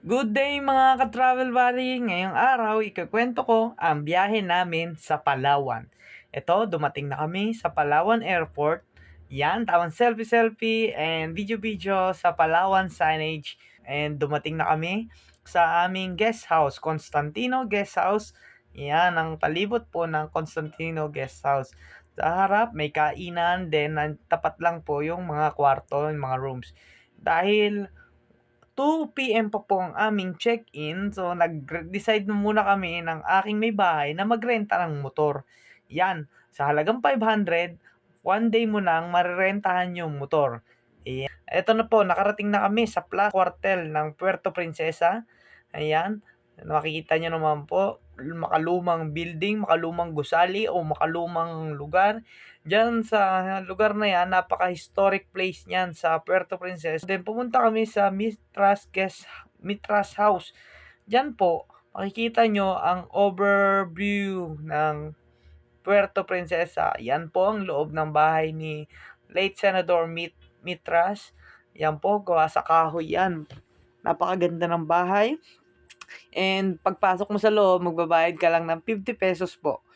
Good day mga ka-travel buddy! Ngayong araw, ikukwento ko ang biyahe namin sa Palawan. Ito, dumating na kami sa Palawan Airport. Yan, tawang selfie-selfie and video-video sa Palawan signage. And dumating na kami sa aming guest house, Constantino Guest House. Yan, ang palibot po ng Constantino Guest House. Sa harap, may kainan, then tapat lang po yung mga kwarto, yung mga rooms. Dahil 2 PM pa po ang aming check-in. So, nag-decide na muna kami ng aking may bahay na magrenta ng motor. Yan, sa halagang 500, one day mo nang marerentahan yung motor. Ayan. Eto na po, nakarating na kami sa Plaza Cuartel ng Puerto Princesa. Ayan, makikita nyo naman po, makalumang building, makalumang gusali o makalumang lugar. Diyan sa lugar na yan, napaka-historic place niyan sa Puerto Princesa. Then pumunta kami sa Mitras House. Diyan po, makikita nyo ang overview ng Puerto Princesa. Yan po ang loob ng bahay ni late Senador Mitras. Yan po, gawa sa kahoy yan. Napakaganda ng bahay. And pagpasok mo sa loob, magbabayad ka lang ng 50 pesos po.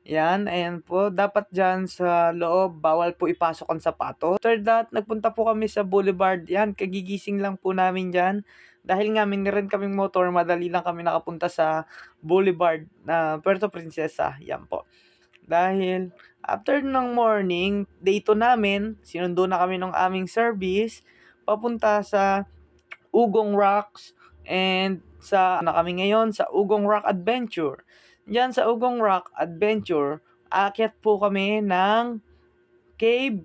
Yan, ayan po. Dapat dyan sa loob, bawal po ipasok ang sapato. After that, nagpunta po kami sa Boulevard. Yan, kagigising lang po namin dyan. Dahil nga, rin kaming motor, madali lang kami nakapunta sa Boulevard na Puerto Princesa. Yan po. Dahil, after ng morning, day 2 namin, sinundo na kami ng aming service, papunta sa Ugong Rocks, and na kami ngayon sa Ugong Rock Adventure. Diyan sa Ugong Rock Adventure, aakyat po kami ng cave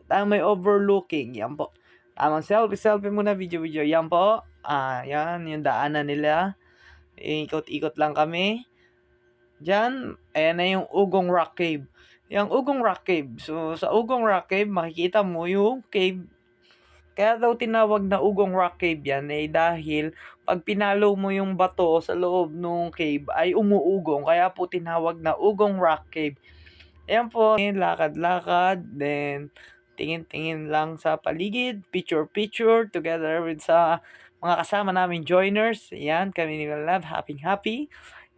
na may overlooking. Yan po. Tamang selfie muna, video. Yan po. Yan, yung daanan nila. Ikot-ikot lang kami. Diyan, ayan na yung Ugong Rock Cave. Yung Ugong Rock Cave. So, sa Ugong Rock Cave, makikita mo yung cave. Kaya daw tinawag na Ugong Rock Cave yan dahil pag pinalo mo yung bato sa loob ng cave ay umuugong. Kaya po tinawag na Ugong Rock Cave. Ayan po, lakad-lakad, then tingin-tingin lang sa paligid, picture together with sa mga kasama namin joiners. Ayan, kami ni Love, happy.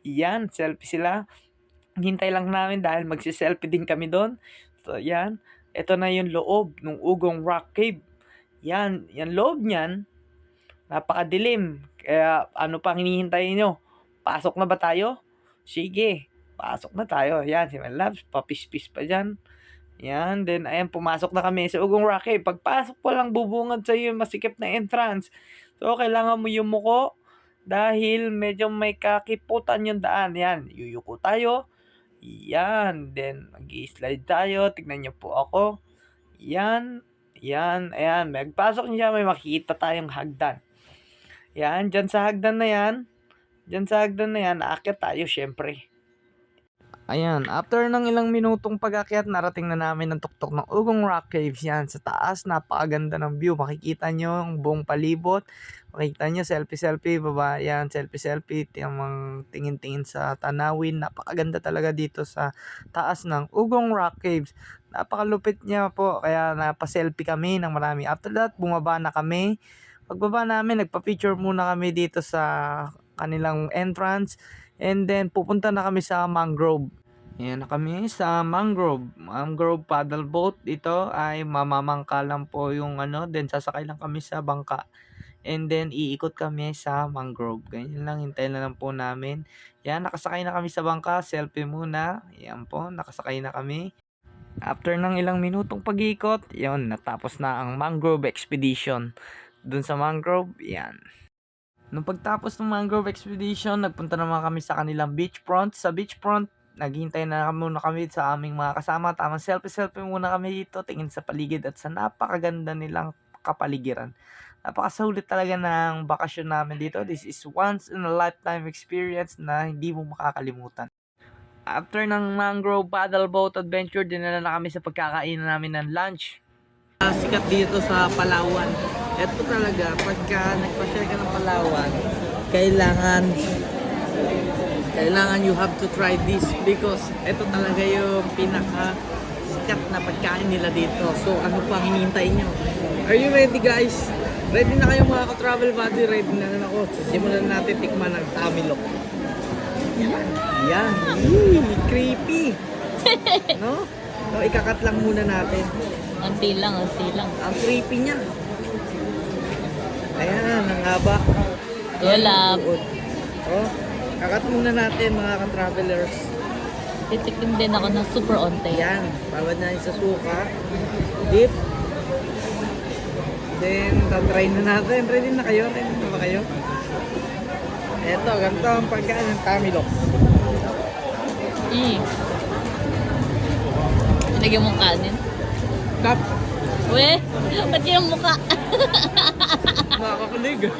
Ayan, selfie sila. Hintay lang namin dahil magsi-selfie din kami doon. So, ayan. Ito na yung loob ng Ugong Rock Cave. Yan loob niyan, napakadilim. Kaya ano pang hinihintay nyo? Pasok na ba tayo? Sige, pasok na tayo. Yan, si Labs, papispis pa dyan. Yan, then ayan, pumasok na kami sa Ugong Rock Cave. Pagpasok po lang, bubungad sa iyo yung masikip na entrance. So, kailangan mo yumuko dahil medyo may kakiputan yung daan. Yan, yuyuko tayo. Yan, then mag-i-slide tayo. Tignan nyo po ako. Yan, ayan. Magpasok niya, may makikita tayong hagdan. Yan, dyan sa hagdan na yan, aakyat tayo syempre. Ayan, after ng ilang minutong pag-akyat, narating na namin ang tuktok ng Ugong Rock Caves. Yan, sa taas, napakaganda ng view. Makikita nyo ang buong palibot. Makikita nyo, selfie, baba. Yan, selfie. Tingin-tingin sa tanawin. Napakaganda talaga dito sa taas ng Ugong Rock Caves. Napakalupit niya po, kaya napaselfie kami ng marami. After that, bumaba na kami. Pagbaba namin, nagpa-picture muna kami dito sa kanilang entrance. And then, pupunta na kami sa mangrove. Ayan na kami sa mangrove paddle boat. Ito ay mamamangka lang po yung then sasakay lang kami sa bangka. And then, iikot kami sa mangrove. Ganyan lang, hintayin na lang po namin. Yan, nakasakay na kami sa bangka. Selfie muna. Yan po, nakasakay na kami. After ng ilang minutong pag-ikot, yun, natapos na ang mangrove expedition. Dun sa mangrove, yan. Nung pagtapos ng mangrove expedition, nagpunta naman kami sa kanilang beachfront. Sa beachfront, naghihintay na muna kami sa aming mga kasama. Tamang selfie muna kami dito, tingin sa paligid at sa napakaganda nilang kapaligiran. Napakasulit talaga ng bakasyon namin dito. This is once in a lifetime experience na hindi mo makakalimutan. After ng mangrove paddle boat adventure, dinala na kami sa pagkakainan namin ng lunch. Sikat dito sa Palawan. Ito talaga, pagka nagpa-share ka ng Palawan, kailangan you have to try this because ito talaga yung pinaka sikat na pagkain nila dito. So, ano pang hinihintay nyo? Are you ready, guys? Ready na kayo mga ka-travel buddy? Ready na rin ako. Simulan natin tikman ng tamilok. Yan. Yan. Creepy. No? So, ikakat lang muna natin. Unti lang, unti lang. Ang creepy niya. Ayan, ang haba. Tulap. Oh, kakat muna natin mga ka-travelers. Titikim din ako ng super onte. Yan, bawad na sa suka. Dip. Then, tatry na natin. Ready na kayo? Ready na ba kayo? Eto, ganito ang pagkain ng tamilok. Nilagyan mong kanin. Kap. Weh, ba't yung mukha? Nakakakulig.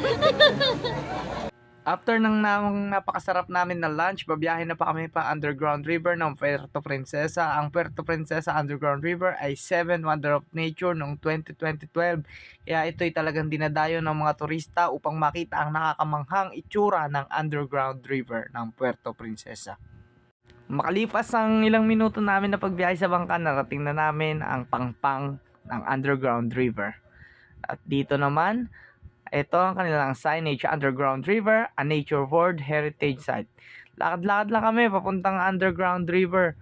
After ng napakasarap namin na lunch, babiyahe na pa kami pa Underground River ng Puerto Princesa. Ang Puerto Princesa Underground River ay 7 Wonder of Nature noong 2012. Kaya ito'y talagang dinadayo ng mga turista upang makita ang nakakamanghang itsura ng Underground River ng Puerto Princesa. Makalipas ang ilang minuto namin na pagbiyahe sa bangka, narating na namin ang pangpang ng Underground River. At dito naman, ito ang kanilang signage, Underground River, a Nature World Heritage Site. Lakad-lakad lang kami papuntang Underground River.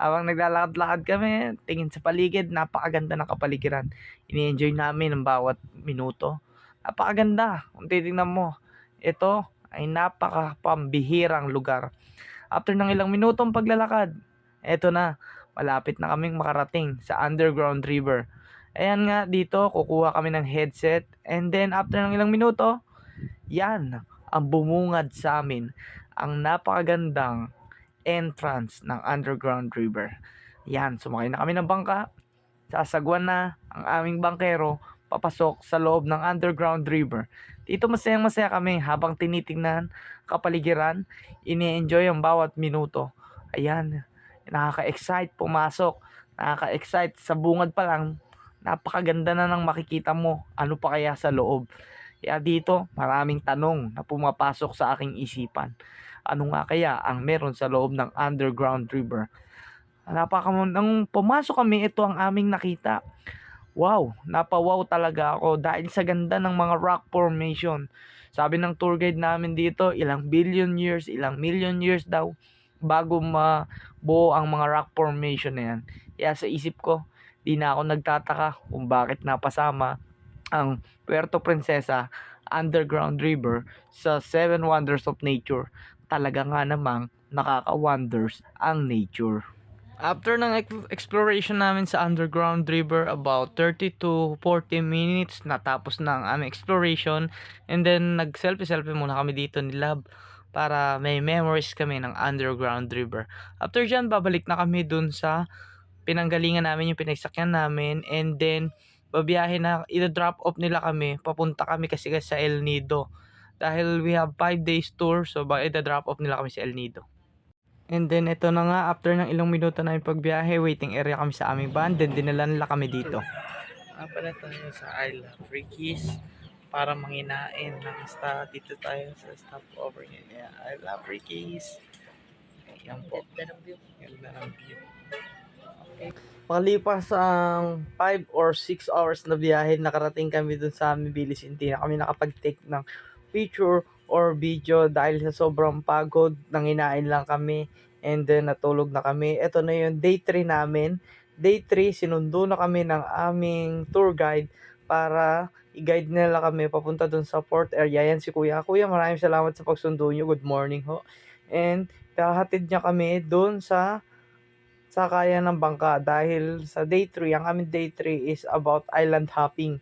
Habang naglalakad-lakad kami, tingin sa paligid, napakaganda ng kapaligiran. Ini-enjoy namin ang bawat minuto. Napakaganda. Kung titingnan mo, ito ay napakapambihirang lugar. After ng ilang minutong paglalakad, ito na, malapit na kaming makarating sa Underground River. Ayan nga, dito kukuha kami ng headset, and then after ng ilang minuto, yan ang bumungad sa amin, ang napakagandang entrance ng Underground River. Yan, sumakay na kami ng bangka, sasagwan na ang aming bangkero papasok sa loob ng Underground River. Dito masayang-masaya kami habang tinitingnan kapaligiran, ini-enjoy ang bawat minuto. Ayan, nakaka-excite pumasok, nakaka-excite sa bungad pa lang. Napakaganda na ng makikita mo. Ano pa kaya sa loob? Kaya dito, maraming tanong na pumapasok sa aking isipan. Ano nga kaya ang meron sa loob ng Underground River? Nung pumasok kami, ito ang aming nakita. Wow, napawaw talaga ako dahil sa ganda ng mga rock formation. Sabi ng tour guide namin dito, ilang billion years, ilang million years daw bago mabuo ang mga rock formation na yan. Kaya sa isip ko, di na ako nagtataka kung bakit napasama ang Puerto Princesa Underground River sa 7 Wonders of Nature. Talaga nga namang nakaka-wonders ang nature. After ng exploration namin sa Underground River, about 30 to 40 minutes, natapos na ang aming exploration. And then, nag-selfie-selfie muna kami dito ni Lab para may memories kami ng Underground River. After dyan, babalik na kami dun sa pinanggalingan namin, yung pinagsakyan namin, and then babiyahe na, i-drop off nila kami, papunta kami kasi sa El Nido dahil we have 5 days tour, so i-drop off nila kami sa El Nido. And then ito na nga, after ng ilang minuto na yung pagbiyahe, waiting area kami sa aming van, then dinala nila kami dito. Pala tayo sa I Love Ricky's para manginain ng dito tayo sa stopover niya. Yeah, I Love Ricky's. Yan po. Ganda ng view. Makalipas ang 5 or 6 hours na biyahe, nakarating kami dun sa Mibilis. Hindi na kami nakapag-take ng picture or video dahil sa sobrang pagod, nanginain lang kami and then natulog na kami. Ito na yung day 3 namin. Day 3, sinundo na kami ng aming tour guide para i-guide nila kami papunta dun sa port area. Yan si Kuya. Kuya, maraming salamat sa pagsundo nyo. Good morning ho. And kahatid niya kami dun sa sakayan ng bangka dahil sa day 3, ang aming day 3 is about island hopping.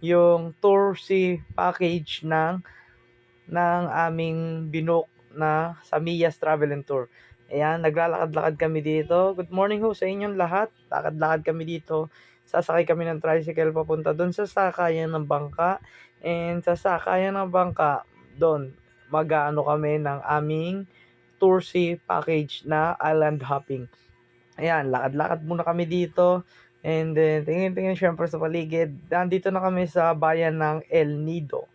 Yung tour sea package ng aming binook na sa Mia's Travel and Tour. Ayan, naglalakad-lakad kami dito. Good morning ho sa inyong lahat. Lakad-lakad kami dito. Sasakay kami ng tricycle papunta doon sa sakayan ng bangka. And sa sakayan ng bangka, doon, mag-aano kami ng aming tour sea package na island hopping. Ayan, lakad-lakad muna kami dito. And then, tingin-tingin syempre sa paligid. Nandito na kami sa bayan ng El Nido.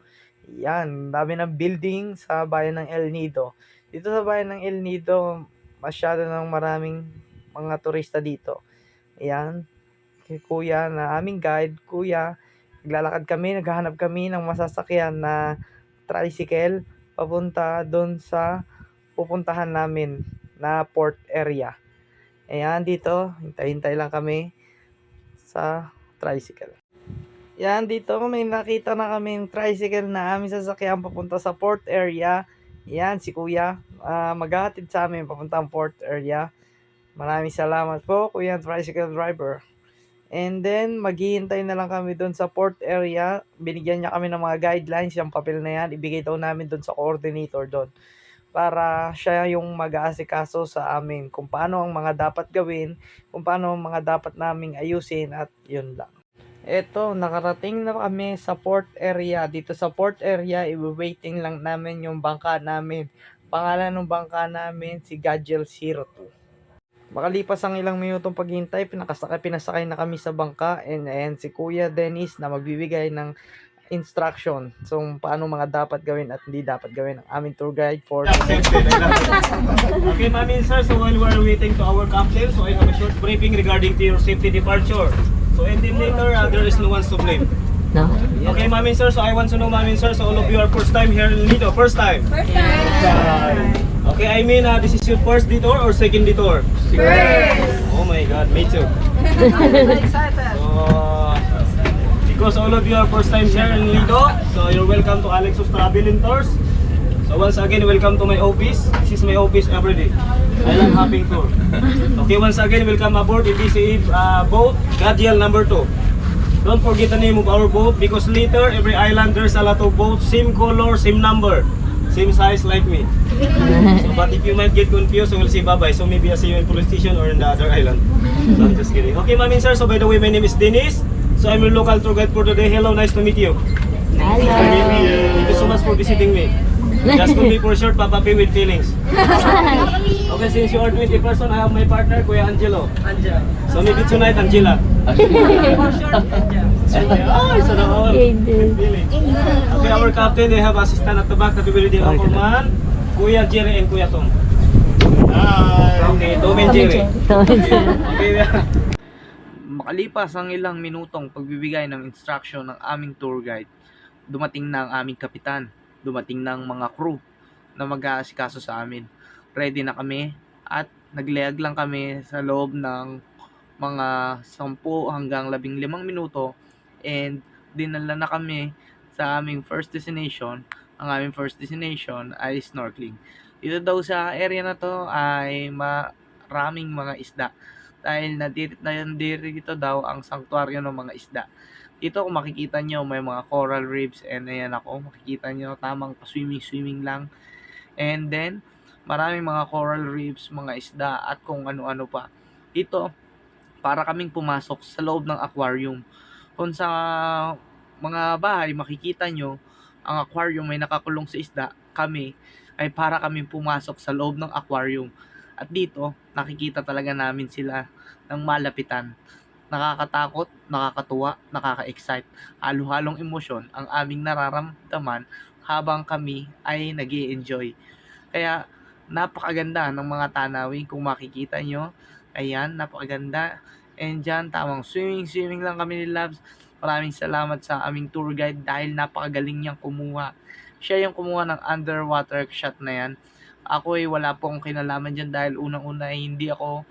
Yan, dami ng building sa bayan ng El Nido. Dito sa bayan ng El Nido, masyado ng maraming mga turista dito. Ayan, kay kuya na aming guide, kuya, naglalakad kami, naghahanap kami ng masasakyan na tricycle papunta doon sa pupuntahan namin na port area. Ayan, dito, hintay-hintay lang kami sa tricycle. Yan, dito may nakita na kami tricycle na aming sasakyan papunta sa port area. Yan, si Kuya, maghahatid sa amin papuntang port area. Maraming salamat po, Kuya tricycle driver. And then, maghihintay na lang kami doon sa port area. Binigyan niya kami ng mga guidelines, yung papel na yan, ibigay daw namin doon sa coordinator doon. Para siya yung mag-aasikaso sa amin kung paano ang mga dapat gawin, kung paano ang mga dapat naming ayusin at yun lang. Eto, nakarating na kami sa port area. Dito sa port area, i-waiting lang namin yung bangka namin. Pangalan ng bangka namin, si Gadgel 02. Makalipas ang ilang minutong paghintay, pinasakay na kami sa bangka. And si Kuya Dennis na magbibigay ng instruction. So, paano mga dapat gawin at hindi dapat gawin ang aming tour guide for Okay, ma'am and sir, so while we're waiting to our captain, so I have a short briefing regarding to your safety departure. So and then later, there is no one to blame. No? Okay, ma'am and sir, so I want to know, ma'am and sir, so all of you are first time here in Lido, first time? First time! Okay, I mean, this is your first detour or second detour? First! Oh my God, me too. Because all of you are first time here in Lido, so you're welcome to Alexos Travel and Tours. So once again, welcome to my office. This is my office every day. Island Hopping Tour. Okay, once again, welcome aboard EBCE boat, Gadgel number 2. Don't forget the name of our boat because later, every island there's a lot of boats, same color, same number, same size like me. So, but if you might get confused, so we'll say bye-bye. So maybe I'll see you in police station or in the other island. So I'm just kidding. Okay, ma'am and sir, so by the way, my name is Dennis. So I'm your local tour guide for today. Hello, nice to meet you. Hello. Thank you so much for visiting me. Just could be for short, Papa P with feelings. Okay, since you are 20 person, I have my partner, Kuya Angelo. So maybe tonight, Angela. Oh, so na all. With feelings. Okay, our captain, they have assistant at the back that we will deal with man, Kuya Jerry and Kuya Tom. Hi. Okay, Tom and Jerry. Okay. Makalipas ang ilang minutong pagbibigay ng instruction ng aming tour guide, dumating na ang aming kapitan, dumating na ang mga crew na mag-aasikaso sa amin. Ready na kami at naglayag lang kami sa loob ng mga 10 hanggang 15 minuto and dinala na kami sa aming first destination. Ang aming first destination ay snorkeling. Dito daw sa area na to ay maraming mga isda. Dahil dito daw ang sanctuaryo ng mga isda. Dito kung makikita nyo may mga coral reefs and ayan ako, makikita nyo tamang swimming lang. And then, maraming mga coral reefs, mga isda at kung ano-ano pa. Dito, para kaming pumasok sa loob ng aquarium. Kung sa mga bahay makikita nyo, ang aquarium may nakakulong sa isda, kami ay para kaming pumasok sa loob ng aquarium. At dito, nakikita talaga namin sila ng malapitan. Nakakatakot, nakakatuwa, nakaka-excite. Halo-halong emosyon ang aming nararamdaman habang kami ay nag-i-enjoy. Kaya, napakaganda ng mga tanawin kung makikita nyo. Ayan, napakaganda. And dyan, tamang swimming lang kami ni Labs. Maraming salamat sa aming tour guide dahil napakagaling niyang kumuha. Siya yung kumuha ng underwater shot na yan. Ako ay wala pong kinalaman dyan dahil unang-una ay hindi ako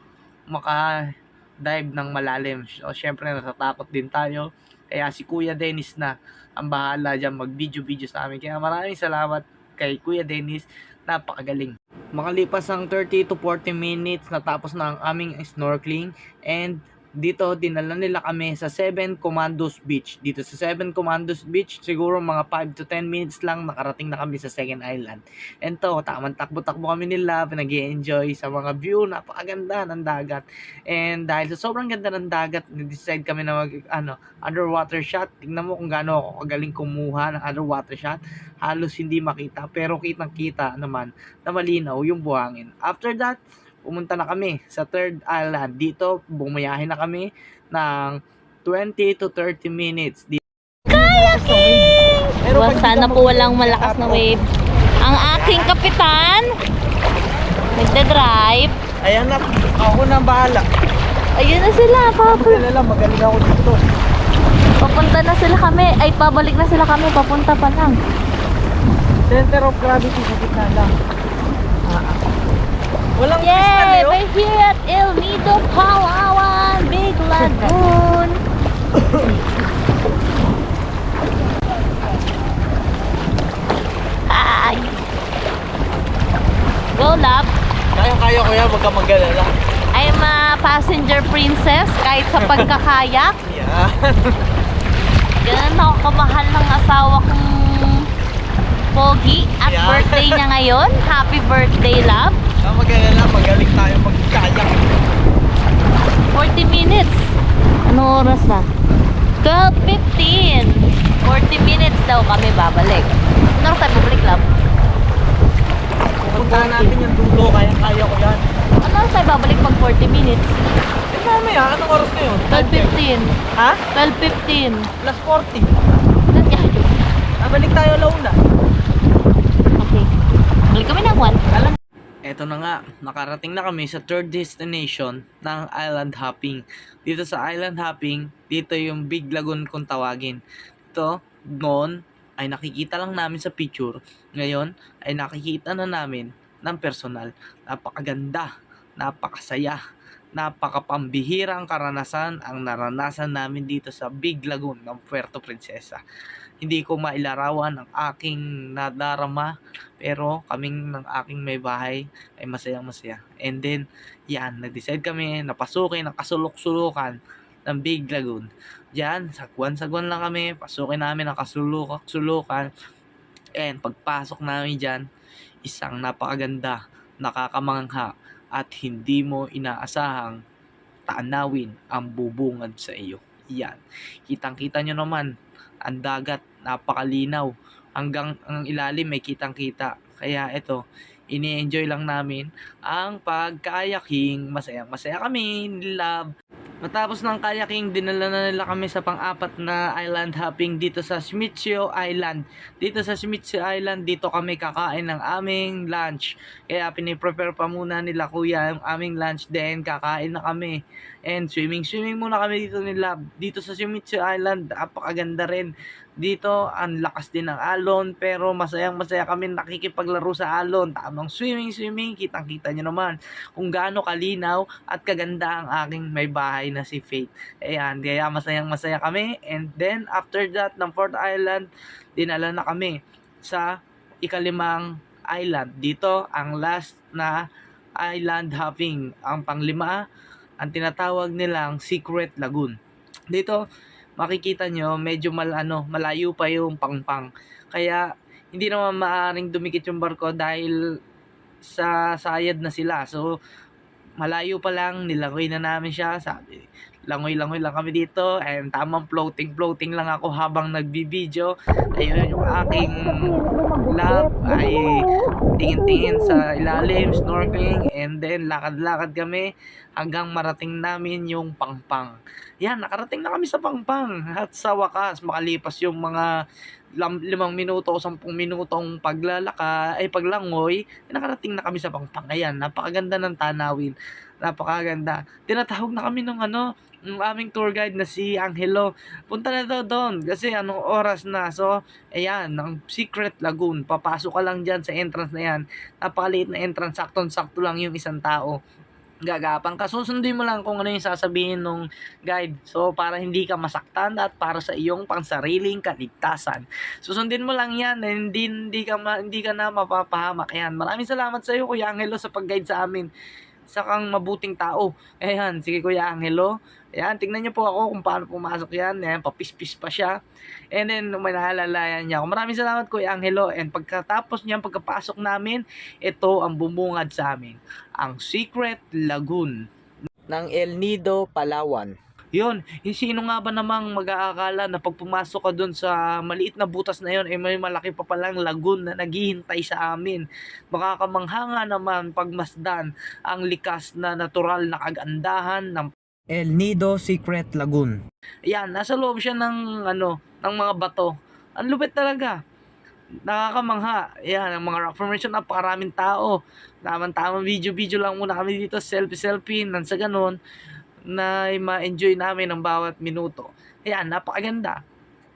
maka-dive ng malalim. So, syempre natatakot din tayo. Kaya si Kuya Dennis na ang bahala dyan mag-video sa amin. Kaya maraming salamat kay Kuya Dennis. Napakagaling. Makalipas ang 30 to 40 minutes, natapos na ang aming snorkeling and dito dinala nila kami sa 7 Commandos Beach. Dito sa 7 Commandos Beach, siguro mga 5 to 10 minutes lang nakarating na kami sa second island. And to, tamang takbo-takbo kami nila, pinag-i-enjoy sa mga view, napakaganda ng dagat. And dahil sa sobrang ganda ng dagat, nag-decide kami na underwater shot. Tingnan mo kung gaano ako kagaling kumuha ng underwater shot. Halos hindi makita, pero kitang-kita naman na malinaw yung buhangin. After that, pumunta na kami sa third island. Dito, bumayahe na kami ng 20 to 30 minutes. Pero sana po walang malakas na wave. Ang aking kapitan, nagda-drive. Ayan na, ako na bahala. Ayun na sila, Papa. Magaling ako dito. Papunta na sila kami. Ay, pabalik na sila kami. Papunta pa lang. Center of gravity sa gitna lang. Walang Yay! piskaleo. We're here at El Nido, Palawan. Big Lagoon. Ay! Go, love. Kaya ko yan, wag ka mag-alala. I'm a passenger princess kahit sa pagkakayak. Yeah. Ganun ako kamahal ng asawa kong pogi at Yeah. birthday niya ngayon. Happy birthday, love. Kaya mag-alala, magaling tayo mag-kayak. 40 minutes. Anong oras na? 12:15. 40 minutes daw kami babalik. Ano tayo babalik, love? Puntahan natin yung dulo, kaya ko yan. Ano tayo babalik pag 40 minutes? Eh mamaya, anong oras ngayon? 12:15. Ha? 12:15. Plus 40. Nandiyan. Nabalik tayo launa. Okay. Balik kami ng 1. Eto na nga, nakarating na kami sa third destination ng island hopping. Dito sa island hopping, dito yung Big Lagoon kung tawagin. Ito, noon ay nakikita lang namin sa picture. Ngayon ay nakikita na namin ng personal. Napakaganda, napakasaya, napakapambihirang karanasan ang naranasan namin dito sa Big Lagoon ng Puerto Princesa. Hindi ko mailarawan ang aking nadarama, pero kaming ng aking may bahay ay masayang masaya. And then, yan, nag-decide kami na pasukin ang kasulok-sulukan ng Big Lagoon. Diyan, sagwan-sagwan lang kami, pasukin namin ang kasulok-sulukan. And pagpasok namin dyan, isang napakaganda, nakakamangha, at hindi mo inaasahang taanawin ang bubungad sa iyo. Yan, kitang-kita nyo naman, ang dagat, napakalinaw. Hanggang ang ilalim may kitang-kita. Kaya ito, ini-enjoy lang namin ang pag-kayaking. Masaya kami, love. Matapos ng kayaking, dinala na nila kami sa pang-apat na island hopping dito sa Smithseo Island. Dito sa Smithseo Island, dito kami kakain ng aming lunch. Kaya piniprepare pa muna nila kuya yung aming lunch, then kakain na kami. And swimming muna kami dito nila. Dito sa Smithseo Island, napakaganda rin. Dito, ang lakas din ng alon, pero masaya kami nakikipaglaro sa alon. Tamang swimming, kitang-kita nyo naman kung gaano kalinaw at kaganda ang aking may bahay na si Faith. Ayan, kaya masaya kami. And then, after that, ng fourth island, dinala na kami sa ikalimang island. Dito, ang last na island hopping. Ang panglima, ang tinatawag nilang Secret Lagoon. Dito, makikita nyo, medyo malayo pa yung pangpang. Kaya, hindi naman maaaring dumikit yung barko dahil sa sayad na sila. So, malayo pa lang, nilangoy na namin siya. Sabi, langoy lang kami dito. And tamang floating lang ako habang nagbibideo. Ayun, yung aking love ay tingin-tingin sa ilalim, snorkeling, and then lakad-lakad kami hanggang marating namin yung pangpang. Yan, nakarating na kami sa pangpang. At sa wakas, makalipas yung mga 5 minuto o 10 minutong paglangoy, nakarating na kami sa pangpang. Ayan, napakaganda ng tanawin. Napakaganda. Tinatawag na kami ng ng aming tour guide na si Angelo. Punta na daw doon kasi anong oras na. So, ayan, ng Secret Lagoon. Papasok ka lang dyan sa entrance na yan. Napakaliit na entrance. Sakto lang yung isang tao. Gagapang ka. Susundin mo lang kung ano yung sasabihin ng guide. So, para hindi ka masaktan at para sa iyong pangsariling kaligtasan. Susundin mo lang yan. Hindi ka na mapapahamak. Ayan, maraming salamat sa iyo, Kuya Angelo, sa pag-guide sa amin. Isa kang mabuting tao. Ayan, sige Kuya Angelo. Ayan, tingnan niyo po ako kung paano pumasok yan. Ayan, papispis pa siya. And then, may nahalalayan niya ako. Maraming salamat Kuya Angelo. And pagkatapos niyan, pagkapasok namin, ito ang bumungad sa amin. Ang Secret Lagoon ng El Nido, Palawan. Yun, sino nga ba namang mag-aakala na pag pumasok ka dun sa maliit na butas na yun, may malaki pa palang lagoon na naghihintay sa amin. Makakamangha nga naman pagmasdan ang likas na natural na kagandahan ng El Nido Secret Lagoon. Ayan, nasa loob siya ng ng mga bato. Ang lupit talaga. Nakakamangha. Ayan, ang mga rock formation, napakaraming tao. Tamang video lang muna kami dito, selfie nang sa ganun na ma-enjoy namin ang bawat minuto. Ayan, napakaganda.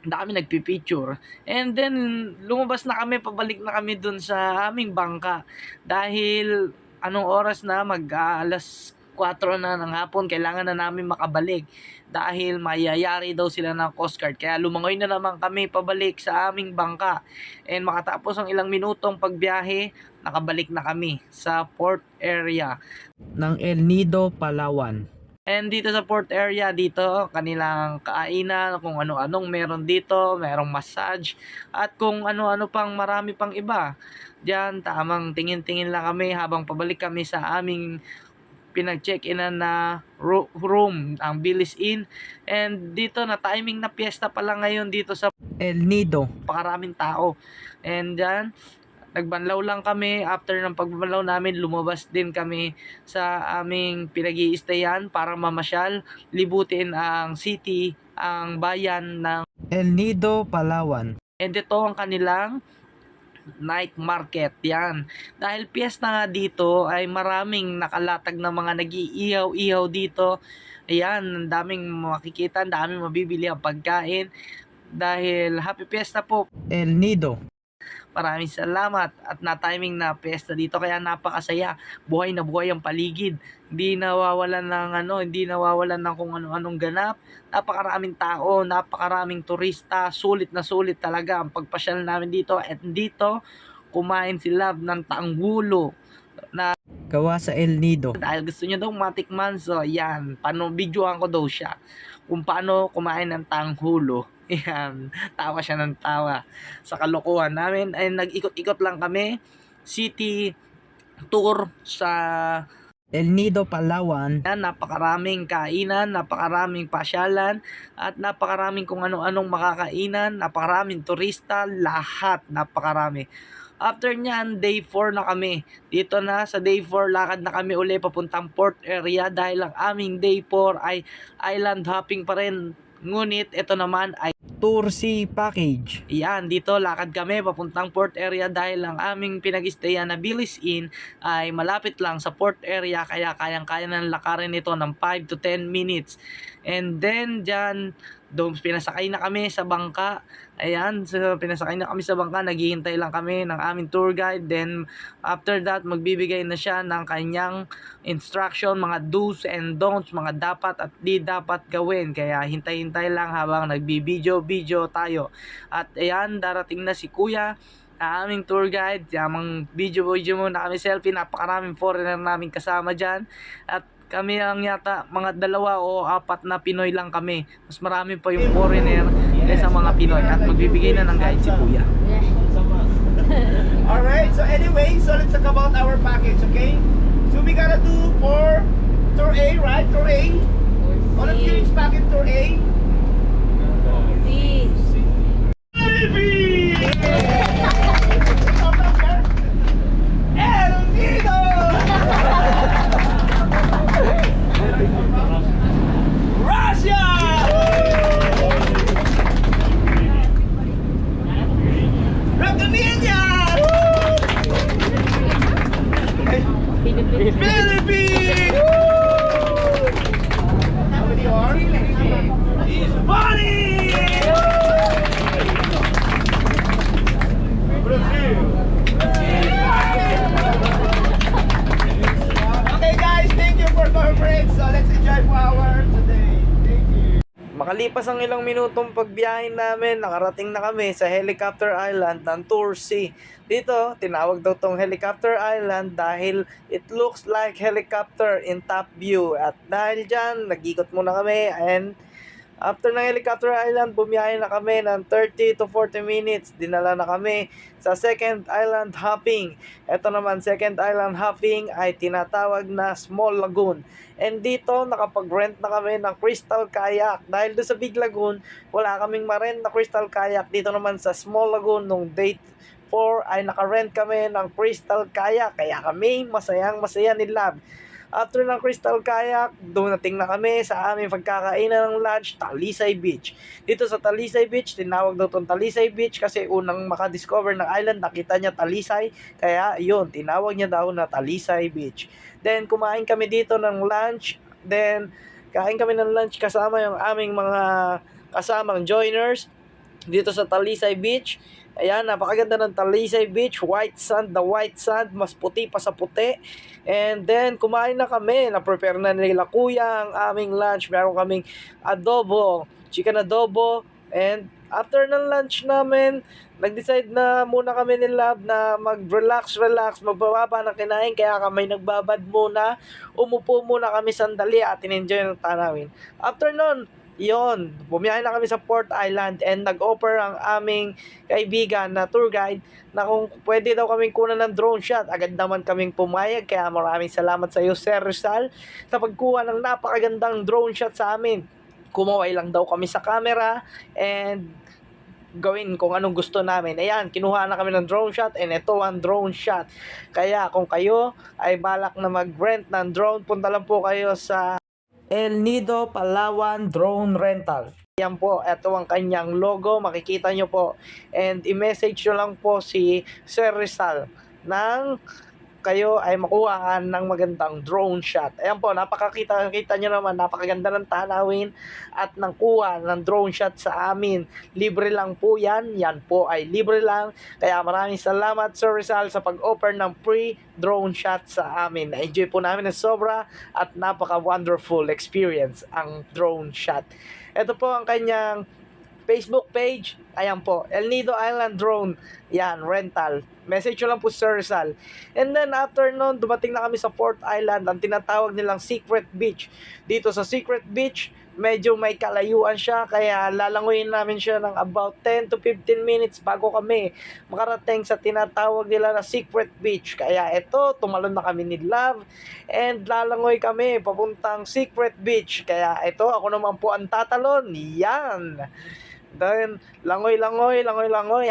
Ang dami nagpipicture. And then, lumabas na kami, pabalik na kami dun sa aming bangka. Dahil, anong oras na, alas 4 na ng hapon, kailangan na namin makabalik. Dahil mayayari daw sila ng Coast Guard. Kaya lumangoy na naman kami pabalik sa aming bangka. And makatapos ang ilang minutong pagbiyahe, nakabalik na kami sa port area ng El Nido, Palawan. And dito sa port area, dito, kanilang kainan, kung ano-anong meron dito, merong massage, at kung ano-ano pang marami pang iba. Diyan, tamang tingin-tingin lang kami habang pabalik kami sa aming pinag-check-inan na room, ang Billis Inn. And dito na timing na piyesta pala ngayon dito sa El Nido. Pakaraming tao. And diyan, nagbanlaw lang kami. After ng pagbanlaw namin, lumabas din kami sa aming pinag-i-stayan para mamasyal, libutin ang city, ang bayan ng El Nido, Palawan. And ito ang kanilang night market. Yan. Dahil piyesta nga dito ay maraming nakalatag na mga nag-iihaw-ihaw dito. Ayan, ang daming makikita, ang daming mabibili ang pagkain. Dahil happy fiesta po, El Nido. Maraming salamat at na-timing na piyesta dito kaya napakasaya. Buhay na buhay ang paligid. Hindi nawawalan ng kung ano-anong ganap. Napakaraming tao, napakaraming turista, sulit na sulit talaga ang pagpasyal namin dito. At dito, kumain sila ng tanghulo na gawa sa El Nido. Dahil gusto niya daw matikman, so yan, videoan ko daw siya kung paano kumain ng tanghulo. Yan, tawa siya ng tawa sa kalokohan namin. Ay nag-ikot-ikot lang kami, city tour sa El Nido, Palawan. Yan, napakaraming kainan, napakaraming pasyalan, at napakaraming kung ano-anong makakainan, napakaraming turista, lahat, napakarami. After nyan, day 4 na kami. Dito na sa day 4, lakad na kami uli papuntang port area dahil ang aming day 4 ay island hopping pa rin. Ngunit ito naman ay Tour C package. Yan, dito lakad kami papuntang port area dahil ang aming pinag-stayan na Billis Inn ay malapit lang sa port area kaya kayang-kaya ng lakarin ito ng 5 to 10 minutes. And then dyan, pinasakay na kami sa bangka. Ayan, so pinasakay na kami sa bangka, naghihintay lang kami ng aming tour guide. Then after that, magbibigay na siya ng kanyang instruction, mga do's and don'ts, mga dapat at di dapat gawin. Kaya hintay-hintay lang habang nagbibideo tayo. At ayan, darating na si Kuya, aming tour guide. Yamang video muna kami selfie. Napakaraming foreigner namin kasama dyan. At kami lang yata mga 2 o 4 na Pinoy lang kami. Mas marami pa yung foreigner kaysa mga Pinoy. At magbibigay na ng guide si Kuya. Alright, so anyway, so let's talk about our package, okay? So we gotta do for Tour A, right? Tour A. All of you is package Tour A. Baby! El Nido! Russia! Rakanina! Philippines! How many are? He's funny! Brazil! Okay guys, thank you for coverage. So let's enjoy for our today. Thank you. Makalipas ang ilang minutong pagbiyahe namin, nakarating na kami sa Helicopter Island ng Tour C. Dito, tinawag daw tong Helicopter Island dahil it looks like helicopter in top view. At dahil dyan, nag-ikot muna kami and after ng Helicopter Island, bumiyahe na kami ng 30 to 40 minutes. Dinala na kami sa second island hopping. Ito naman, second island hopping ay tinatawag na Small Lagoon. And dito, nakapag-rent na kami ng Crystal Kayak. Dahil doon sa Big Lagoon, wala kaming ma-rent na Crystal Kayak. Dito naman sa Small Lagoon, nung date 4 ay naka-rent kami ng Crystal Kayak. Kaya kami masaya ni Lab. After ng Crystal Kayak, dumating na kami sa aming pagkakainan ng lunch, Talisay Beach. Dito sa Talisay Beach, tinawag daw itong Talisay Beach kasi unang makadiscover ng island, nakita niya Talisay. Kaya yun, tinawag niya daw na Talisay Beach. Then kumain kami dito ng lunch. Then kain kami ng lunch kasama yung aming mga kasamang joiners dito sa Talisay Beach. Ayan, napakaganda ng Talisay Beach, white sand, the white sand, mas puti pa sa puti. And then, kumain na kami, na-prepare na nila kuya ang aming lunch. Meron kaming adobo, chicken adobo, and after ng lunch namin, nag-decide na muna kami ni Love na mag-relax, magbababa ng kinain, kaya kami nagbabad muna. Umupo muna kami sandali at in-enjoy ng tanawin. After nun, yon, bumiyahe na kami sa Port Island and nag-offer ang aming kaibigan na tour guide na kung pwede daw kaming kunan ng drone shot. Agad naman kaming pumayag, kaya maraming salamat sa iyo, Sir Rizal, sa pagkuha ng napakagandang drone shot sa amin. Kumaway lang daw kami sa camera and gawin kung anong gusto namin. Ayan, kinuha na kami ng drone shot and ito ang drone shot. Kaya kung kayo ay balak na mag-rent ng drone, punta lang po kayo sa El Nido Palawan Drone Rental. Yan po, ito ang kanyang logo, makikita nyo po. And i-message nyo lang po si Sir Rizal nang kayo ay makuhaan ng magandang drone shot. Ayan po, kita nyo naman, napakaganda ng tanawin at ng kuha ng drone shot sa amin. Libre lang po yan po ay libre lang. Kaya maraming salamat Sir Rizal sa pag-offer ng free drone shot sa amin. Na-enjoy po namin ng sobra at napaka-wonderful experience ang drone shot. Ito po ang kanyang Facebook page. Ayan po, El Nido Island Drone. Yan, rental. Message nyo lang po Sir Rizal. And then after nun, dumating na kami sa Port Island, ang tinatawag nilang Secret Beach. Dito sa Secret Beach, medyo may kalayuan siya, kaya lalangoyin namin siya ng about 10 to 15 minutes bago kami makarating sa tinatawag nila na Secret Beach. Kaya ito, tumalon na kami ni Love and lalangoy kami papuntang Secret Beach. Kaya ito, ako naman po ang tatalon. Yan! Then, langoy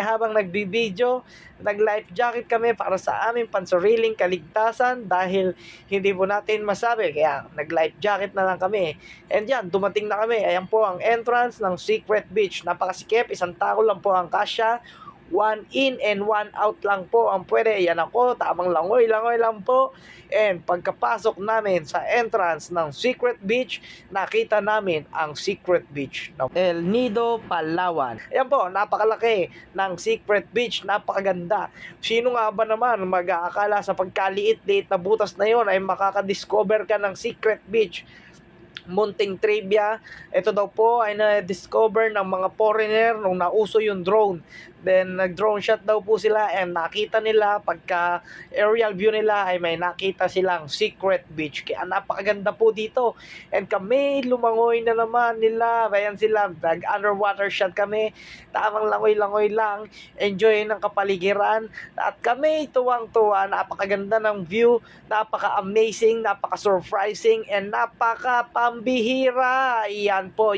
habang nagbibideo. Nag-life jacket kami para sa aming pansariling kaligtasan dahil hindi po natin masabi. Kaya nag-life jacket na lang kami. And yan, dumating na kami. Ayan po ang entrance ng Secret Beach. Napakasikip, isang tao lang po ang kasya. 1 in and 1 out lang po ang pwede. Yan ako, tamang langoy lang po. And pagkapasok namin sa entrance ng Secret Beach, nakita namin ang Secret Beach ng El Nido, Palawan. Yan po, napakalaki ng Secret Beach, napakaganda. Sino nga ba naman mag-aakala sa pagkaliit-liit na butas na yon ay makakadiscover ka ng Secret Beach? Munting trivia, ito daw po ay na-discover ng mga foreigner nung nauso yung drone. Then nag-drone shot daw po sila and nakita nila, pagka aerial view nila ay may nakita silang Secret Beach. Kaya napakaganda po dito. And kami lumangoy na naman nila. Ayan sila, nag-underwater shot kami. Tamang langoy-langoy lang. Enjoy ng kapaligiran. At kami tuwang-tuwa, napakaganda ng view, napaka-amazing, napaka-surprising, and napaka-pambihira. Yan po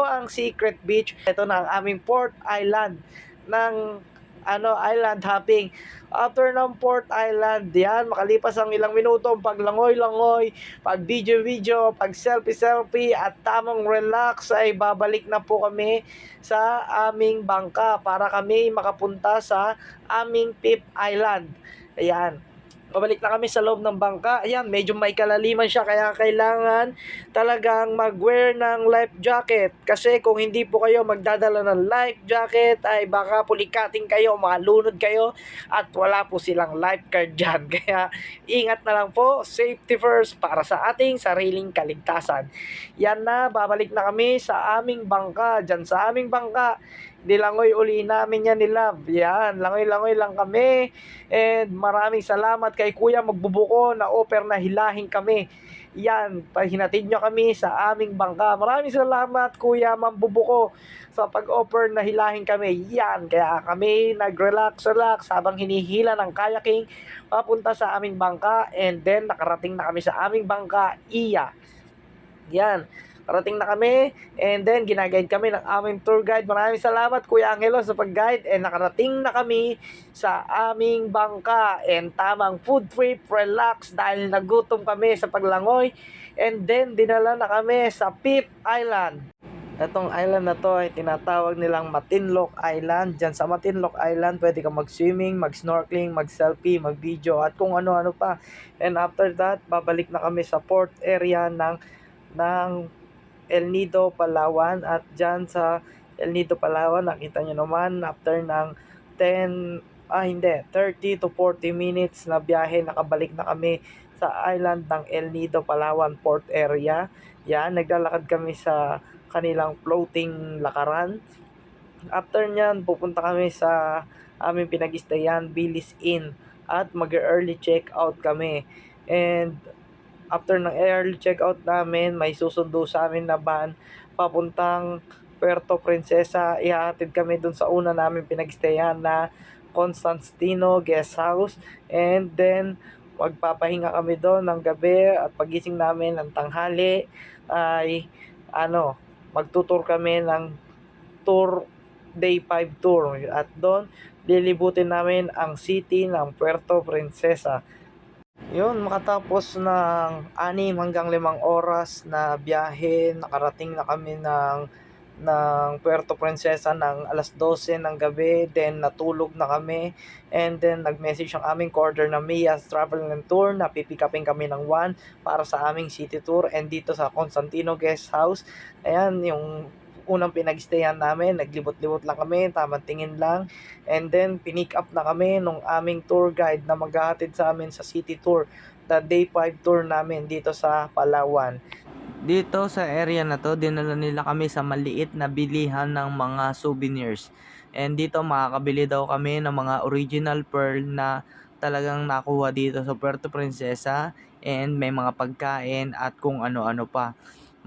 ang Secret Beach. Ito na ang aming Port Island ng island hopping. After ng Port Island, yan, makalipas ang ilang minuto, pag langoy-langoy, pag video-video, pag selfie-selfie, at tamang relax, ay babalik na po kami sa aming bangka para kami makapunta sa aming Pip Island. Ayan. Pabalik na kami sa loob ng bangka. Ayan, medyo may kalaliman siya, kaya kailangan talagang mag-wear ng life jacket. Kasi kung hindi po kayo magdadala ng life jacket, ay baka pulikating kayo, malunod kayo, at wala po silang lifeguard dyan. Kaya ingat na lang po, safety first para sa ating sariling kaligtasan. Yan na, babalik na kami sa aming bangka. Dyan sa aming bangka, nilangoy uli namin yan ni Love. Yan, langoy-langoy lang kami. And maraming salamat kay Kuya Magbubuko na offer na hilahin kami. Yan, hinatid nyo kami sa aming bangka. Maraming salamat Kuya Magbubuko sa pag-offer na hilahin kami. Yan, kaya kami nag-relax habang hinihila ng kayaking papunta sa aming bangka. And then nakarating na kami sa aming bangka, Iya. Yan. Parating na kami, and then ginaguide kami ng aming tour guide. Maraming salamat Kuya Angelo sa pag-guide, and nakarating na kami sa aming bangka. And tamang food trip, relax dahil nagutom kami sa paglangoy. And then dinala na kami sa Pip Island. Itong island na to ay tinatawag nilang Matinloc Island. Diyan sa Matinloc Island, pwede ka mag-swimming, mag-snorkeling, mag-selfie, mag-video, at kung ano-ano pa. And after that, babalik na kami sa port area ng El Nido, Palawan. At dyan sa El Nido, Palawan, nakita nyo naman, after ng 30 to 40 minutes na biyahe, nakabalik na kami sa island ng El Nido, Palawan Port area. Yan, naglalakad kami sa kanilang floating lakaran. After nyan, pupunta kami sa aming pinag-stayan, Billy's Inn, at mag-early check-out kami. And after ng early check-out namin, may susundo sa amin na van papuntang Puerto Princesa. Ihahatid kami dun sa una namin pinag-stayan na Constantino Guest House. And then, magpapahinga kami doon ng gabi at pagising namin ng tanghali ay magtutour kami ng tour, day 5 tour. At doon, lilibutin namin ang city ng Puerto Princesa. Yun, makatapos ng 6 hanggang 5 oras na biyahe, nakarating na kami ng Puerto Princesa ng alas 12 ng gabi. Then natulog na kami, and then nag-message ang aming coordinator na Mia's Travel and Tour na pipikapin kami ng 1 para sa aming city tour. And dito sa Constantino Guest House, ayan yung unang pinag-stayan namin. Naglibot-libot lang kami, tamang tingin lang. And then pinick up na kami nung aming tour guide na maghahatid sa amin sa city tour, the day 5 tour namin dito sa Palawan. Dito sa area na to, dinala nila kami sa maliit na bilihan ng mga souvenirs. And dito makakabili daw kami ng mga original pearl na talagang nakuha dito sa Puerto Princesa. And may mga pagkain at kung ano-ano pa.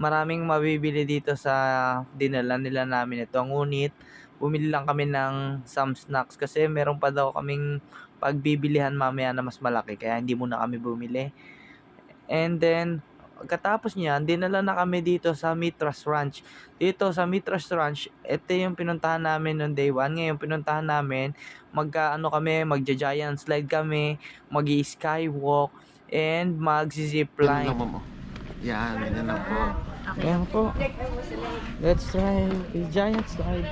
Maraming mabibili dito sa dinala nila namin ito. Ngunit, bumili lang kami ng some snacks kasi meron pa daw kaming pagbibilihan mamaya na mas malaki. Kaya hindi muna kami bumili. And then, pagkatapos niyan, dinala na kami dito sa Mitras Ranch. Dito sa Mitras Ranch, ito yung pinuntahan namin noong day 1. Ngayon, pinuntahan namin, magja-giant slide kami, mag-skywalk, and mag-zipline. Yan, ganyan lang po. Ayan po. Let's try the giant slide.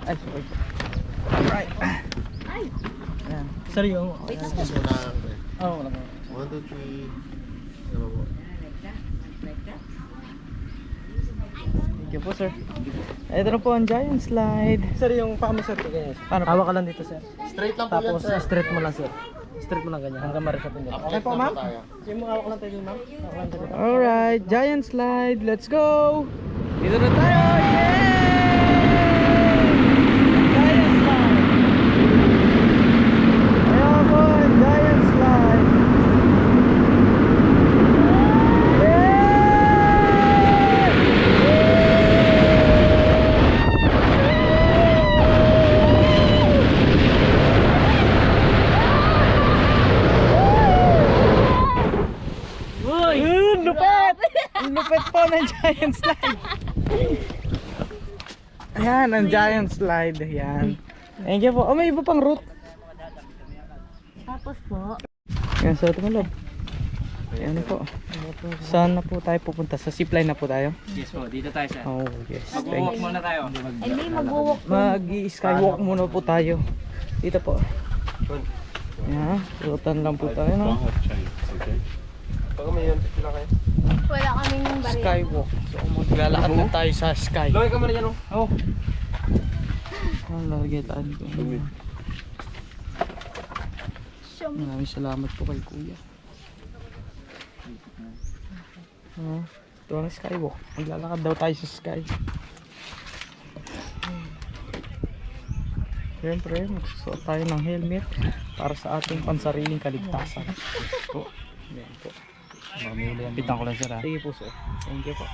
Ay, sorry. Alright. Ayan. Sorry yung... Oh, wala po. 1, 2, 3. Ano po? Thank you po, sir. Ito na po ang giant slide. Sir, yung paa mo, sir, ganyan. Hawak ka lang dito, sir. Straight lang po yan, Tapos, sir. straight mo lang, sir. Straight mo lang ganyan. Hanggang ma-reset mo. Okay po, ma'am? Yung mga hawak lang tayo, ma'am. Hawak lang tayo. Alright, giant slide. Let's go! Dito na tayo! Yay! Giant slide! Ayan po, giant slide! Lupet! Ang lupet po ng giant slide. Ayan, ang giant slide. Ayan. Thank you po. Oh, may iba pang route. Tapos po, Ayan, so ito mo, love. Ayan po. Saan na po tayo pupunta? Sa zipline na po tayo? Yes po, dito tayo, sir. Oh, yes. Thank Mag-walk you. muna tayo. ay may mag-walk. Mag-skywalk muna po tayo. Dito po. Ayan, rutan lang po tayo, no? Baka may yan, sila kayo. Wala kaming baril. Skywalk. So, maglalakad na tayo sa sky. Loy ka muna dyan, oh. Oh. Ang lagay tayo dito. Maraming salamat po kay kuya. Ito ang skywalk. Maglalakad daw tayo sa sky. Siyempre, magsusuot tayo ng helmet para sa ating pansariling kaligtasan. Po. Ayan po. Pitang ko lang, sir, ha. Sige po, sir. Thank you po.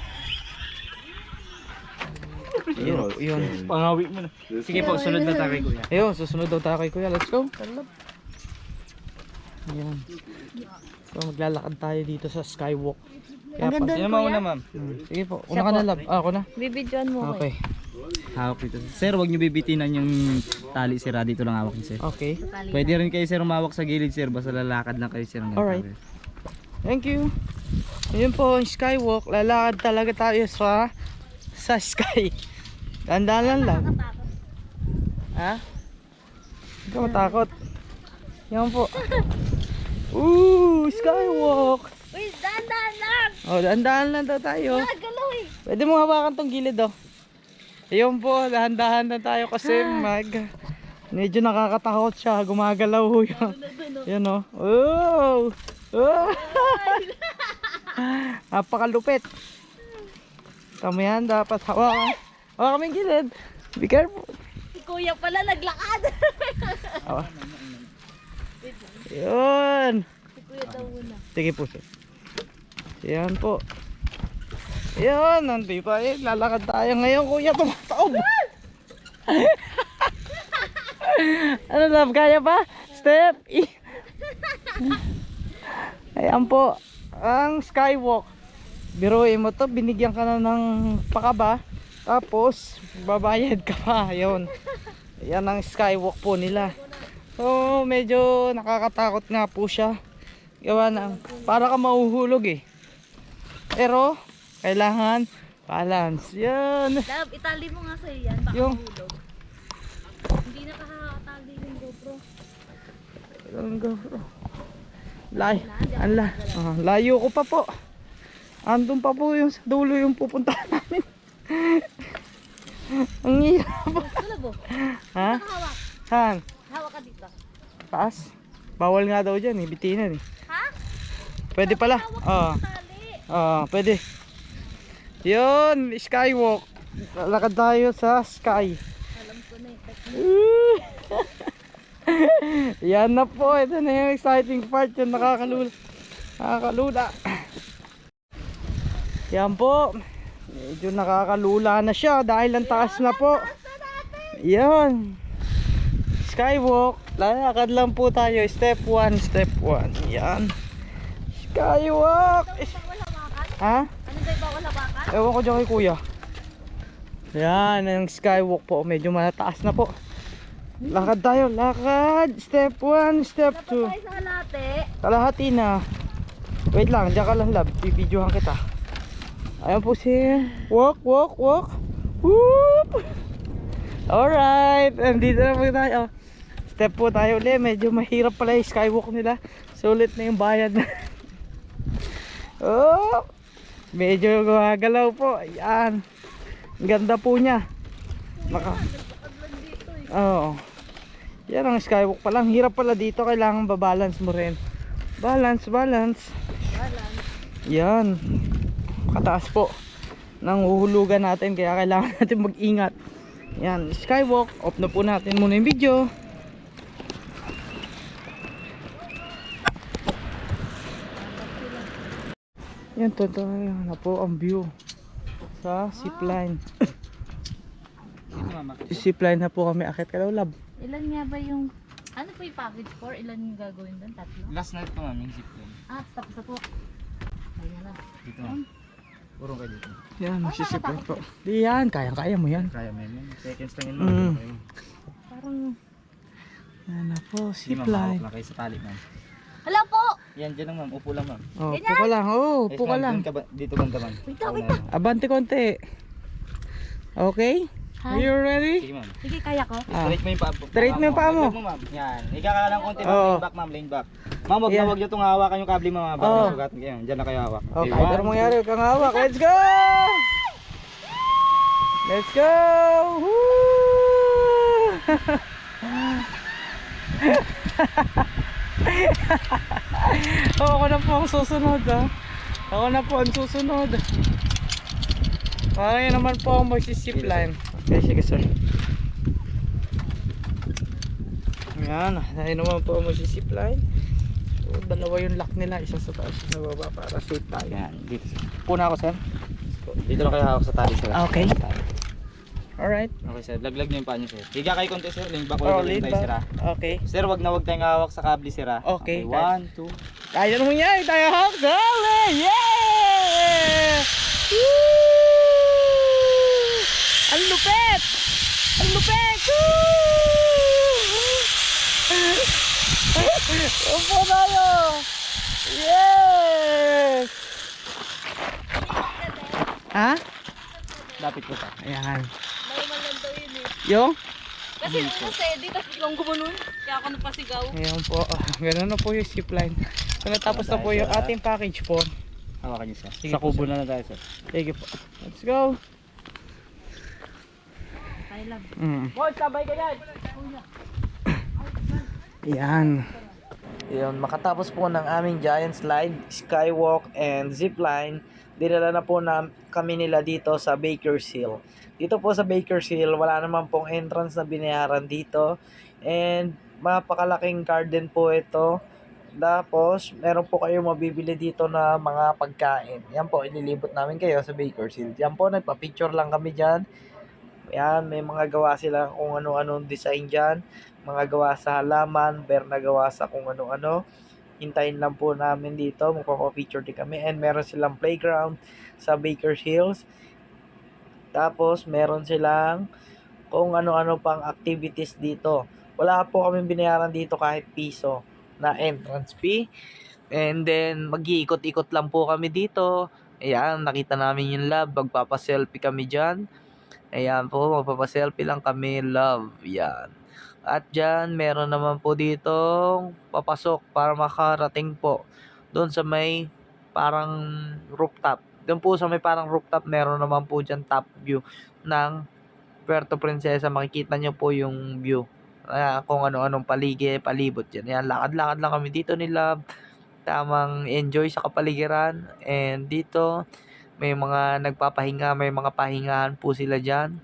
Yun, yun. Pangawi mo na. Sige po, sunod na tayo kay kuya. Ayun, susunod daw tayo kay kuya. Let's go. Ayan. So, maglalakad tayo dito sa skywalk. Kaya Ang ganda, Sino kuya. mauna, ma'am? Sige po. Una ka na, love. Ako na. Bibidyoan mo ko. Okay. Hawak dito. Sir, huwag niyo bibitinan yung tali, sir. Dito lang hawak niyo, sir. Okay. Pwede rin kayo, sir, umawak sa gilid, sir. Basta lalakad lang kayo, sir. Alright. Thank you. Ayun po ang skywalk. Lalakad talaga tayo sa sky. Dandalan lang. Ha? Hindi ka matakot. Yan po. Skywalk. Uy, dahan-dahan lang! Oh, dahan-dahan lang daw tayo. Nagalaw eh. Pwede mo hawakan tong gilid oh. Ayun po, dahan-dahan na tayo kasi medyo nakakatakot siya, gumagalaw ho yun. Yan oh. Oh! Oh! Napakalupit. Tama yan, dapat hawakan. Hawakan mo yung gilid. Be careful. Si kuya pala naglakad. Hawa. Yun. Si kuya daw muna. Sige po sir. Yan po. Yan, nandito tayo. Lalakad tayo ngayon kuya. Tumataob. Ano love, kaya pa? Step. Ayan po. Ang skywalk. Biruin mo to. Binigyan ka na ng pakaba. Tapos babayad ka pa. Yun. Yan ang skywalk po nila. So medyo nakakatakot nga po siya. Gawa ng para ka mahuhulog eh. Pero kailangan balance. Yan. Love, itali mo nga sa'yo yan. Baka Yung- mahulog. Hindi nakakatali yung GoPro. Ang GoPro. Layo ko pa po. Andun pa po yung sa dulo yung pupuntahan namin. Ang hirap. Wala bo. Ha? Hawak. Saan? Hawak ka dito. Taas? Bawal nga daw dyan eh. Bitinan eh. Ha? Pwede pala. Oo. Tali. Pwede. Yun, skywalk. Lakad tayo sa sky. Alam ko na eh. Yan na po. Ito na yung exciting part. Yung nakakalula. Nakakalula. Yan po. Medyo nakakalula na siya dahil ang taas na po. Yan. Skywalk. Lalakad lang po tayo. Step 1, step 1. Yan. Skywalk. Bawal hawakan? Ha? Ano ba yung bawal hawakan? Ewan ko dyan kay kuya. Yan, ang skywalk po. Medyo mataas na po. Lakad tayo, lakad. Step 1, step Dapat 2. tayo sa kalate. Kalahati na. Wait lang, dyan ka lang lab. Bibidyohan kita. Ayan po si walk, walk, walk. Whoop! Alright, andito na po tayo. Step po tayo ulit. Medyo mahirap pala yung skywalk nila. Sulit na yung bayad na. Oh! Medyo gumagalaw po. Ayan. Ang ganda po niya. Oo. Yan ang skywalk pala. Ang hirap pala dito. Kailangan babalance mo rin. Balance, balance. Yan. Kataas po. Nang uhulugan natin. Kaya kailangan natin mag-ingat. Yan. Skywalk. Off na po natin muna yung video. Yan, totoo na po ang view sa zipline. Sa zipline na po kami akit ka daw lab. Ilan nga ba yung... Ano po yung package for? Ilan yung gagawin doon? Tatlo? Last night pa mami, zip line. Ah, tapos na po. Ayun na. Dito. Puro kayo dito. Yan, magsisipline po. Di yan, kayang-kaya mo yan. Kaya mo yan. Seconds lang yun. Mm. Parang... Yan na po, Hindi ma'am, hawak zipline. lang kayo sa tali ma'am. Hala po! Yan, dyan lang ma'am. Upo lang ma'am. Oh, upo ka lang. Oh, upo ka lang. Dito banda ma'am. Wait lang. Abante konti. Okay? Are you ready? Sige ma'am. Sige, kaya ko. Straight mo yung paa. Straight mo yung paa mo. Laglag ma'am. Yan. Higa ka lang konti ma'am. Oo. Lean back ma'am. Lean back. Ma'am, wag Yan. na wag nyo itong hawakan yung kable ma'am. Baka Oo. masugat. Yan. Dyan na kayo hawak. Okay, one, pero mangyari, huwag kang hawak. Let's go! Let's go! Ako na po ang susunod ha. Ako na po ang susunod. Parang yun naman po ang magsisipline. Okay, sige sir. Yan, ayun naman po ang magsisipline. So, dalawa yung lock nila. Isa sa taas, isa sa baba para safe tayo. Yan. Dito sir. Puna ako sir. Dito lang kayo hawak sa tali sir. Okay. Sa tali. Alright. Okay sir. Laglag nyo yung paa nyo sir. Higa kayo konti sir. Lean back. Oh, Wag lead tayo sir ha. ba? Okay. Sir, wag na wag tayong hawak sa kable sir ha. Okay. 1, 2. Kaya naman yan. Tayo hawak. Dali! Yeah! Woo! Ang lupet! Ang lupet! Woo! Upo tayo! Yes! Ha? Lapit ko pa. Ayan. Normal lang daw yun eh. Yung? Kasi dito biglang gumanon. Kaya ako napasigaw. Ayan po, ganun na po yung zipline. So natapos na po yung ating package po. Hawakan niyo, sir. Sige Sa po, kubo na tayo, sir. Sige po. Let's go! Boys, sabay ka yan! Yan. Yun, makatapos po ng aming giant slide, skywalk, and zipline, dinala na po kami nila dito sa Baker's Hill. Dito po sa Baker's Hill, wala naman pong entrance na binayaran dito. And mapakalaking garden po ito. Tapos, meron po kayo mabibili dito na mga pagkain. Yan po, ililibot namin kayo sa Baker's Hill. Yan po, nagpa-picture lang kami dyan. Yan, may mga gawa sila kung ano-anong design dyan. Mga gawa sa halaman, na gawa sa kung ano-ano. Hintayin lang po namin dito, magpapapicture din kami. And meron silang playground sa Baker's Hills. Tapos, meron silang kung ano-ano pang activities dito. Wala po kami binayaran dito kahit piso na entrance fee. And then, mag-iikot-ikot lang po kami dito. Ayan, nakita namin yung lab. Magpapaselfie kami dyan. Ayan po, magpapaselfie lang kami, love. Yan. At dyan, meron naman po dito papasok para makarating po doon sa may parang rooftop. Doon po sa may parang rooftop, meron naman po dyan top view ng Puerto Princesa. Makikita nyo po yung view. Kung ano-anong palibot dyan. Ayan, lakad-lakad lang kami dito ni Love. Tamang enjoy sa kapaligiran. And dito, may mga nagpapahinga, may mga pahingahan po sila dyan.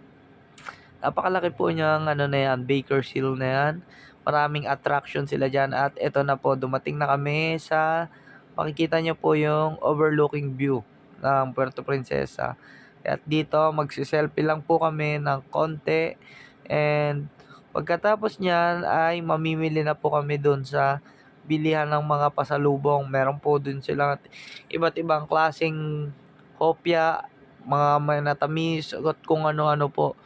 Napakalaki po niyang ano na yan, Baker's Hill na yan. Maraming attraction sila dyan. At eto na po, dumating na kami sa, makikita niyo po yung overlooking view ng Puerto Princesa. At dito, magsiselfie lang po kami ng konti. And pagkatapos niyan ay mamimili na po kami doon sa bilihan ng mga pasalubong. Meron po doon silang iba't ibang klaseng kopya, mga manatamis, at kung ano-ano po.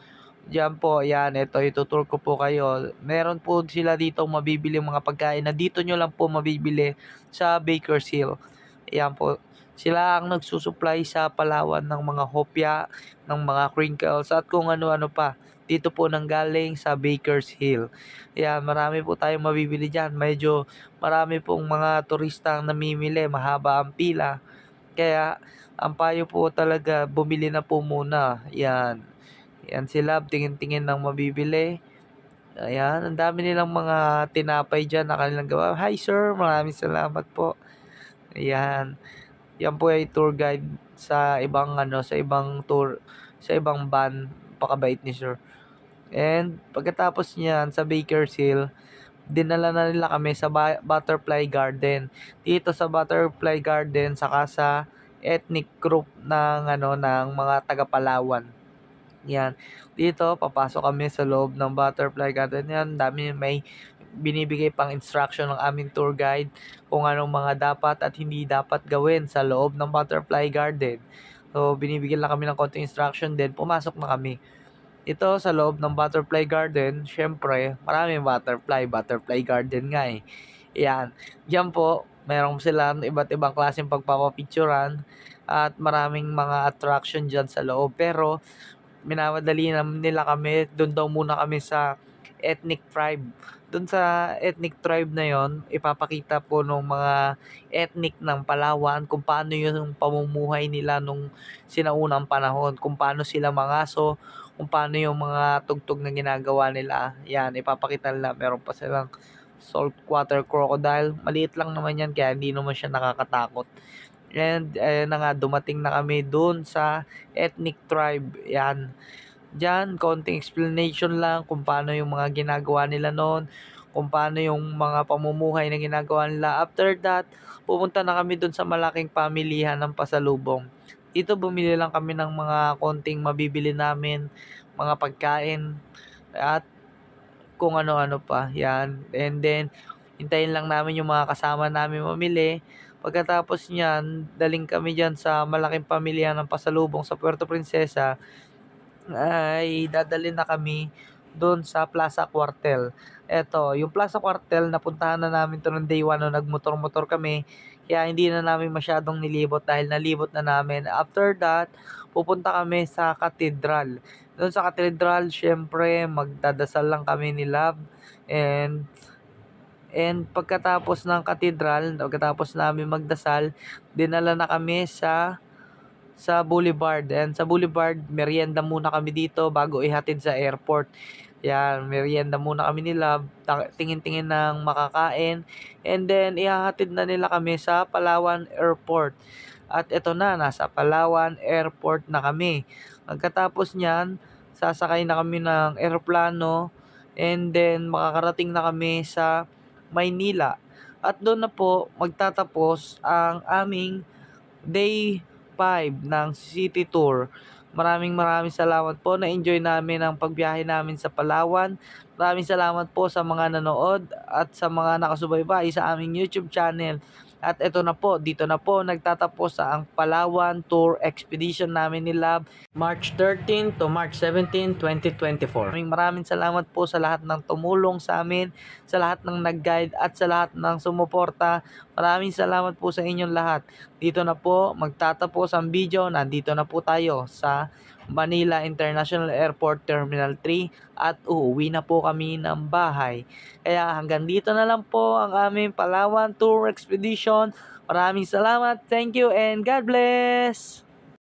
Diyan po, yan, ito, itutur ko po kayo. Meron po sila dito mabibili mga pagkain na dito nyo lang po mabibili sa Baker's Hill. Yan po, sila ang nagsusupply sa Palawan ng mga hopya, ng mga crinkles, at kung ano-ano pa. Dito po nang galing sa Baker's Hill. Yan, marami po tayong mabibili dyan. Medyo marami pong mga turista ang namimili, mahaba ang pila. Kaya, ang payo po talaga, bumili na po muna. Yan. Yan sila, tingin-tingin ng mabibili. Ayan, ang dami nilang mga tinapay dyan na kanilang gawa. Hi sir, maraming salamat po. Ayan. Yan po ay tour guide sa ibang sa ibang tour, sa ibang van. Pakabait ni sir. And pagkatapos niyan sa Baker's Hill, dinala na nila kami sa Butterfly Garden. Dito sa Butterfly Garden saka sa ethnic group ng ng mga taga Palawan. Yan. Dito papasok kami sa loob ng Butterfly Garden. Yan, dami may binibigay pang instruction ng aming tour guide kung anong mga dapat at hindi dapat gawin sa loob ng Butterfly Garden. So, binibigyan lang kami ng konting instruction din, pumasok na kami. Ito sa loob ng Butterfly Garden, syempre, maraming butterfly garden nga eh. Yan. Diyan po, meron sila iba't ibang klaseng pagpapapicturan at maraming mga attraction dyan sa loob. Pero, minamadali nila kami, doon daw muna kami sa ethnic tribe. Doon sa ethnic tribe na yon, ipapakita po ng mga ethnic ng Palawan kung paano yung pamumuhay nila nung sinaunang panahon, kung paano sila mangaso, kung paano yung mga tugtog na ginagawa nila. Yan, ipapakita nila. Meron pa silang saltwater crocodile. Maliit lang naman yan, kaya hindi naman siya nakakatakot. And na nga, dumating na kami doon sa ethnic tribe. Yan. Diyan, konting explanation lang kung paano yung mga ginagawa nila noon, kung paano yung mga pamumuhay na ginagawa nila. After that, pupunta na kami doon sa malaking pamilihan ng pasalubong. Dito bumili lang kami ng mga konting mabibili namin, mga pagkain, at kung ano-ano pa. Yan. And then, hintayin lang namin yung mga kasama namin mamili. Pagkatapos niyan, daling kami dyan sa malaking pamilya ng pasalubong sa Puerto Princesa, ay dadalhin na kami doon sa Plaza Cuartel. Eto, yung Plaza Cuartel, napuntahan na namin to ng day 1 nung nagmotor-motor kami. Kaya hindi na namin masyadong nilibot dahil nalibot na namin. After that, pupunta kami sa Cathedral. Doon sa katedral, syempre, magdadasal lang kami ni Love. And pagkatapos ng katedral, pagkatapos namin magdasal, dinala na kami sa Boulevard. And sa Boulevard, merienda muna kami dito bago ihatid sa airport. Yan, merienda muna kami ni Love, tingin-tingin ng makakain. And then, ihahatid na nila kami sa Palawan Airport. At ito na, nasa Palawan Airport na kami. Pagkatapos niyan, sasakay na kami ng eroplano. And then, makakarating na kami sa Maynila. At doon na po magtatapos ang aming day 5 ng city tour. Maraming salamat po. Na-enjoy namin ang pagbiyahe namin sa Palawan. Maraming salamat po sa mga nanood at sa mga nakasubaybay sa aming YouTube channel. At ito na po, dito na po nagtatapos ang Palawan Tour Expedition namin ni Love, March 13 to March 17, 2024. Maraming salamat po sa lahat ng tumulong sa amin, sa lahat ng nag-guide at sa lahat ng sumuporta. Maraming salamat po sa inyong lahat. Dito na po magtatapos ang video. Nandito na po tayo sa Manila International Airport Terminal 3 at uuwi na po kami ng bahay. Kaya hanggang dito na lang po ang aming Palawan Tour Expedition. Maraming salamat. Thank you and God bless!